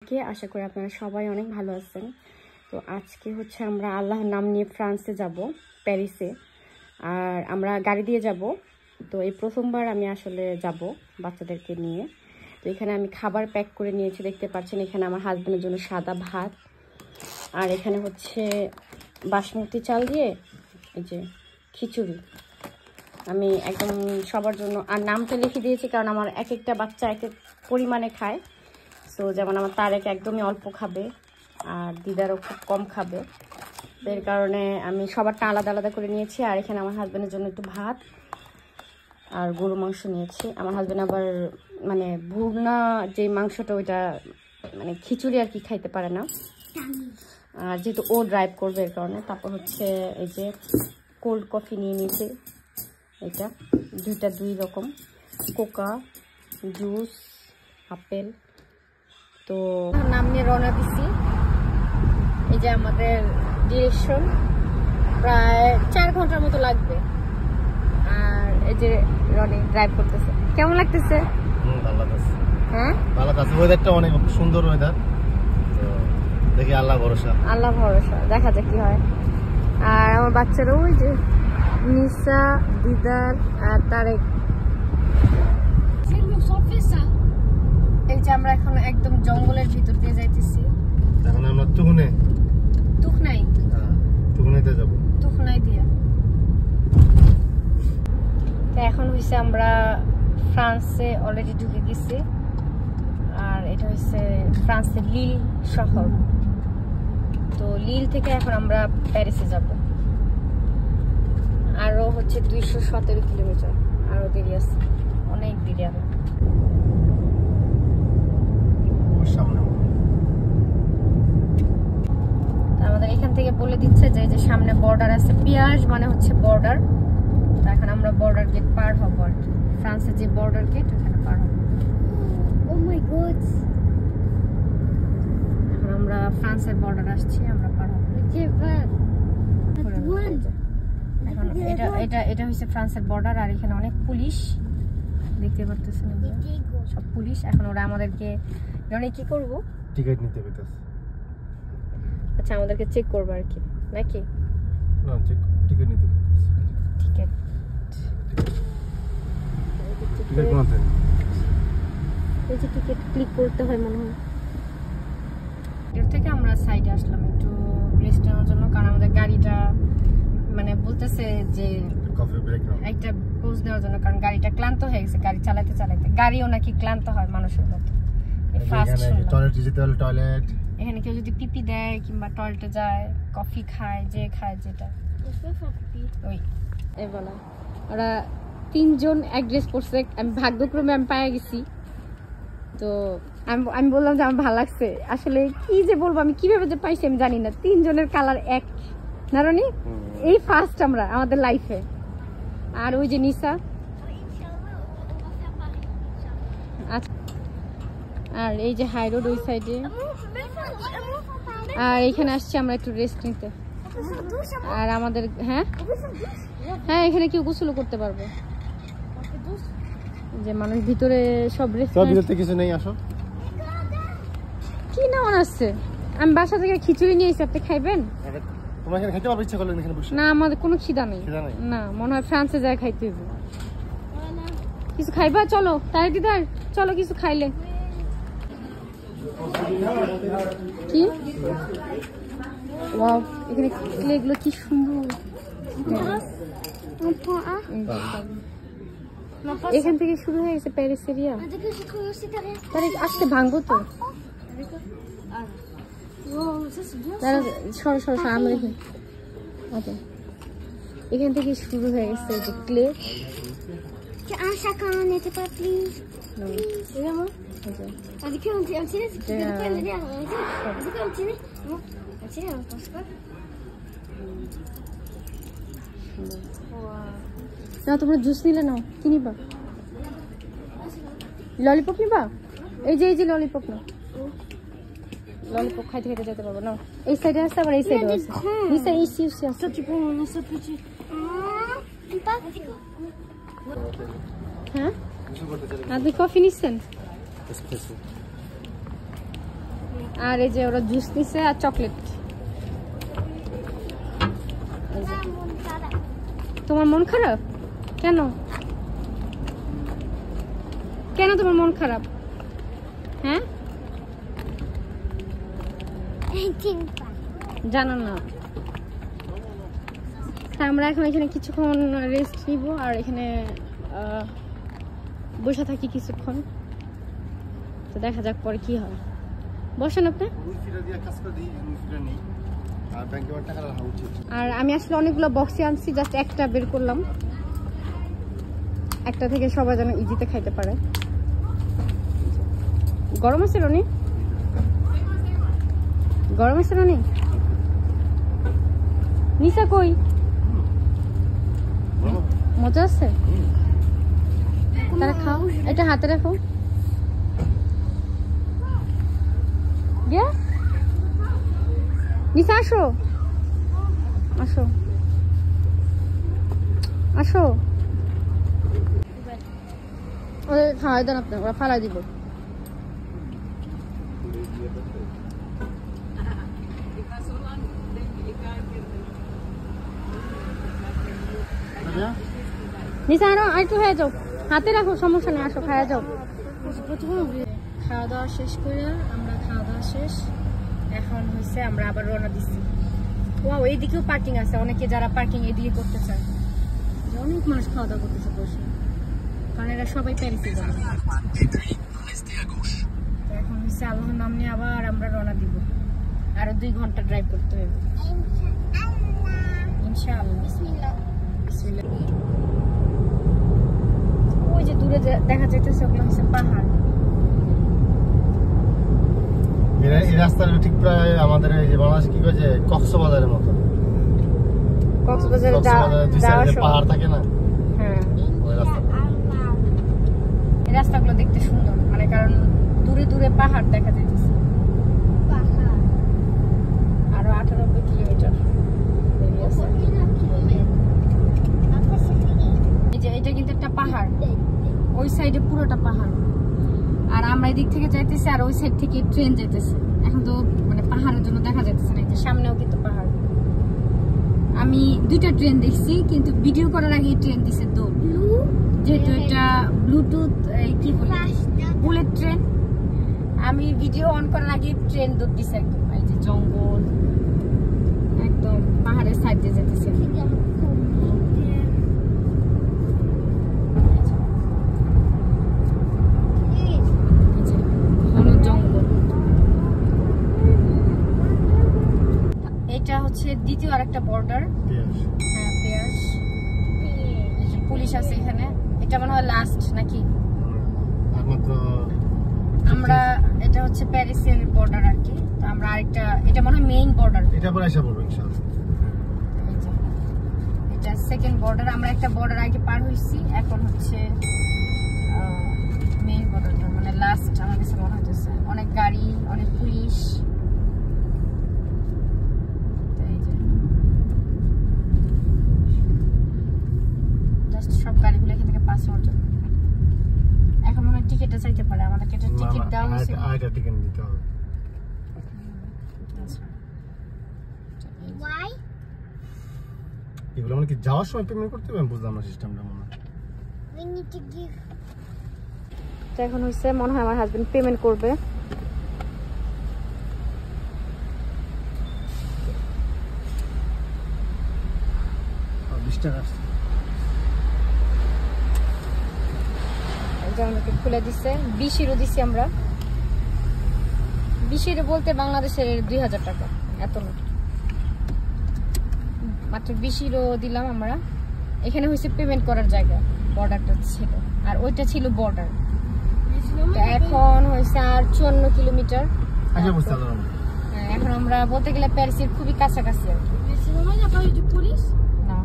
আশা করি আপনারা সবাই অনেক ভালো আছেন। তো আজকে হচ্ছে আমরা আল্লাহর নাম নিয়ে ফ্রান্সে যাব, প্যারিসে। আর আমরা গাড়ি দিয়ে যাব। তো এই প্রথমবার আমি আসলে যাব বাচ্চাদেরকে নিয়ে। তো এখানে আমি খাবার প্যাক করে নিয়েছি, দেখতে পাচ্ছেন। এখানে আমার হাজব্যান্ডের জন্য সাদা ভাত, আর এখানে হচ্ছে বাসমতি চাল দিয়ে এই যে খিচুড়ি। আমি একদম সবার জন্য আর নামটা লিখে দিয়েছি, কারণ আমার এক একটা বাচ্চা এক এক পরিমাণে খায়। তো যেমন আমার তারেক একদমই অল্প খাবে, আর দিদারও খুব কম খাবে। এর কারণে আমি সবারটা আলাদা আলাদা করে নিয়েছি। আর এখানে আমার হাজব্যান্ডের জন্য একটু ভাত আর গরু মাংস নিয়েছি। আমার হাজব্যান্ড আবার মানে ভুনা যে মাংসটা, ওইটা মানে খিচুড়ি আর কি খাইতে পারে না, আর যেহেতু ও ড্রাইভ করবে এর কারণে। তারপর হচ্ছে এই যে কোল্ড কফি নিয়ে নিয়েছি, এটা দুই রকম, কোকা, জুস, আপেল। তো নাম নিয়ে রওনা দিছি। এই যে আমাদের ডিরেকশন, প্রায় 4 ঘন্টার মতো লাগবে। আর এই যে রনি ড্রাইভ করতেছে। কেমন লাগতেছে? ভালো লাগতেছে। হ্যাঁ, ভালো লাগতেছে। ওয়েদারটা অনেক সুন্দর ওয়েদার। তো দেখি, আল্লাহ ভরসা। আল্লাহ ভরসা, দেখা যাক কি হয়। আর আমার বাচ্চারা ওই যে নিসা, দিদার আর তারেক। এই যে আমরা এখন একদম জঙ্গলের ভিতর দিয়ে যাইতেছি। এখন আমরা তুকনাইতে যাব। তুকনাই দিয়া। তো এখন হইছে আমরা ফ্রান্সে অলরেডি ঢুকে গেছি। আর এটা হচ্ছে ফ্রান্সের লিল শহর। তো লিল থেকে এখন আমরা প্যারিসে যাব। আরো হচ্ছে 217 কিলোমিটার, আরো দেরি আছে, অনেক দেরি আছে। আমাদের এখান থেকে বলে দিচ্ছে যে এই যে সামনে বর্ডার আছে, পিয়াজ মানে হচ্ছে বর্ডার। এখন আমরা বর্ডার গেট পার হব আর কি, ফ্রান্সের যে বর্ডার গেট ওখানে পার হব। ও মাই গড, এখন আমরা ফ্রান্সের বর্ডার আসছি, আমরা পার হব। এখন এটা হচ্ছে ফ্রান্সের বর্ডার। আর এখানে অনেক পুলিশ দেখতে পারতেছেন, সব পুলিশ। এখন ওরা আমাদেরকে কি করবো, টিকিট নিতে কইতাছে। আচ্ছা, আমাদেরকে চেক করবে আর কি, নাকি? না, টিকিট নিতে কইতাছে। টিকিট কোনতে? এই যে টিকিট ক্লিক করতে হয় মনে হয়। এর থেকে আমরা সাইডে আসলাম একটু রেস্ট নেওয়ার জন্য, কারণ আমাদের গাড়িটা মানে বলতেছে যে কফি ব্রেক নাও, একটা পোজ দেওয়ার জন্য, কারণ গাড়িটা ক্লান্ত হয়ে গেছে। গাড়ি চালাতে চালাতে গাড়িও নাকি ক্লান্ত হয় মানুষের মতো। টয়লেটে যেতে হলে টয়লেট, এখানে কেউ যদি পিপি দেয় কিংবা টয়লেটে যায়, কফি খায়, যে খায় যেটা ওই এই বলা। ওরা 3 জন এক ড্রেস পরছে। আমি ভাগ্যক্রমে আমি পায়ে গেছি। তো আমি বললাম যে আমার ভালো লাগছে। আসলে কি যে বলবো, আমি কিভাবে যে পাইছি আমি জানি না। 3 জনের কালার এক, না রনি? এই ফার্স্ট আমরা আমাদের লাইফে। আর ওই যে নিসা, আর এই যে হাই রোড ওই সাইডে। আর এখানে আসছি আমরা একটু রেস্ট নিতে। আর আমাদের হ্যাঁ এখানে কেউ গোসল করতে পারবে, যে মানুষ ভিতরে সব রেস্ট। ভিতরে কিছু নেই, আসো। কি না মনে আছে? আমি বাসা থেকে খিচুড়ি নিয়ে এসে, আপনি খাইবেন? তোমরা এখানে খেতে পারবে ইচ্ছা করলে এখানে বসে? না, আমাদের কোনো খিদা নেই। না, মনে হয় ফ্রান্সে যায় খাইতে হবে। কিছু খাইবা? চলো তাই দিদার, চলো কিছু খাইলে। কি ওয়াও, এখানে ক্লেগুলো কি সুন্দর। এখান থেকে শুরু হয়ে গেছে প্যারিস এরিয়া। তাহলে আসতে ভাঙবো তো। আমরা এখান থেকে শুরু হয়ে গেছে যে ক্লে। না, তোমরা জুস নিলে নাও, কি নিবা? ললিপপ নিবা? এই যে ললিপপ নাও। ললিপপ খাইতে খাইতে যেতে পারবো না। এই সাইডে আছে, আবার এই সাইডে আছে। নিচে এই সিউসি আছে। হ্যাঁ, আপনি কফি নিচ্ছেন? আর এই যে ওরা জুস নিছে আর চকলেট। তোমার মন খারাপ কেন? কেন তোমার মন খারাপ? হ্যাঁ জানো না। আমরা এখন এখানে কিছুক্ষণ রেস্ট নিব আর এখানে বসে থাকি কিছুক্ষণ, তো দেখা যাক পরে কি হয়। বসেন আপনি। আর আমি আসলে অনেকগুলো বক্সে আনছি, জাস্ট একটা বের করলাম, একটা থেকে সবাই যেন ইজিতে খাইতে পারে। গরম আছে রনি? গরম আছে রনি? নিশা কই? মজা আছে? তারা খাও, এটা হাতে রাখো। নিশা আসো, আসো আসো। ওদের খাওয়াই দেন আপনি, ওরা ফালাই দিব। নিশা আরো একটু হয়ে যাও, হাতে রাখো, সমস্যা নেই, আসো খাওয়া যাও। খাওয়া দাওয়া শেষ করে আমরা খাওয়া দাওয়া শেষ, এখন হচ্ছে আমরা আবার রওনা দিচ্ছি। ওয়াও, এইদিকেও পার্কিং আছে, অনেকে যারা পার্কিং এদিকে করতে চায়, অনেক মানুষ খাওয়া দাওয়া করতেছে বসে, কারণ এরা সবাই প্যারিসে যাবে। এখন হচ্ছে আল্লাহর নাম নিয়ে আবার আমরা রওনা দিব, আরো 2 ঘন্টা ড্রাইভ করতে হবে ইনশাআল্লাহ। বিসমিল্লাহ বিসমিল্লাহ। ওই যে দূরে দেখা যাইতেছে ওগুলো হচ্ছে পাহাড়। এই রাস্তাটা ঠিক প্রায় আমাদের এই যে বাংলাদেশে কি বলে কক্সবাজারের মতো। কক্সবাজারে পাহাড় থাকে না? হ্যাঁ, ওই রাস্তা। এই রাস্তাগুলো দেখতে সুন্দর, মানে কারণ দূরে দূরে পাহাড় দেখা যাইতেছে। আরো 98 কিলোমিটার। এই যে এটা কিন্তু একটা পাহাড়, ওই সাইডে পুরোটা পাহাড়, আর আমরা এদিক থেকে যাইতেছি আর ওই সাইড থেকে ট্রেন যাইতেছে। এখন তো মানে পাহাড়ের জন্য দেখা যাইতেছে না, সামনেও কিন্তু পাহাড়। আমি 2টা ট্রেন দেখছি, কিন্তু ভিডিও করার আগে ট্রেন দিছে তো, যেহেতু এটা ব্লুটুথ কি বলে বুলেট ট্রেন, আমি ভিডিও অন করার আগে ট্রেন দৌড় দিছে একদম। এই যে জঙ্গল, একদম পাহাড়ের সাইড দিয়ে যেতেছে। এটা হচ্ছে দ্বিতীয় আরেকটা বর্ডার। হ্যাঁ, পেয়াস। পুলিশ আছে এখানে। এটা মনে হয় লাস্ট নাকি? আমরা এটা হচ্ছে প্যারিসের বর্ডার আর কি, তো আমরা আরেকটা, এটা মনে হয় মেইন বর্ডার। এটা পরে এসে পড়বে ইনশাআল্লাহ। এটা সেকেন্ড বর্ডার। আমরা একটা বর্ডার আগে পার হইছি, এখন হচ্ছে মেইন বর্ডারটা, মানে লাস্ট আমার কাছে মনে হচ্ছে। অনেক গাড়ি, অনেক পুলিশ। সব গাড়িগুলো এখান থেকে পাস হওয়ার জন্য। এখন মনে হয় টিকিটটা চাইতে পারে আমাদেরকে, এটা টিকিট দেওয়া হয়েছে। আরেকটা টিকিট দিতে হবে। ওয়াই এগুলো মানে কি যাওয়ার সময় পেমেন্ট করতে হবে? আমি বুঝলাম না সিস্টেমটা। মনে হয় we need to give। তো এখন হইছে মনে হয় আমার হাজবেন্ড পেমেন্ট করবে। আমাকে খুলে দিচ্ছে। 20 ইউরো দিচ্ছি আমরা। 20 ইউরো বলতে বাংলাদেশের 2000 টাকা, এত না, মাত্র 20 ইউরো দিলাম আমরা। এখানে হয়েছে পেমেন্ট করার জায়গা, বর্ডারটা ছিল, আর ওইটা ছিল বর্ডার। এখন হয়েছে আর 54 কিলোমিটার। এখন আমরা বলতে গেলে প্যারিসের খুবই কাছাকাছি আর কি। না,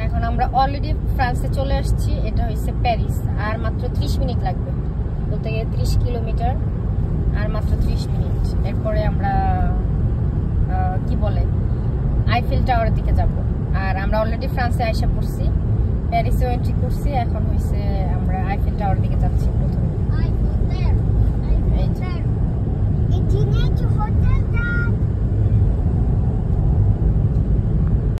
এখন আমরা অলরেডি ফ্রান্সে চলে আসছি। এটা হচ্ছে প্যারিস, আর মাত্র 30 মিনিট লাগবে, বলতে গেলে 30 কিলোমিটার আর মাত্র 30 মিনিট। এরপরে আমরা কি বলে আইফেল টাওয়ারের দিকে যাব। আর আমরা অলরেডি ফ্রান্সে আইসা পড়ছি, প্যারিসেও এন্ট্রি করছি। এখন হচ্ছে আমরা আইফেল টাওয়ারের দিকে যাচ্ছি প্রথমে।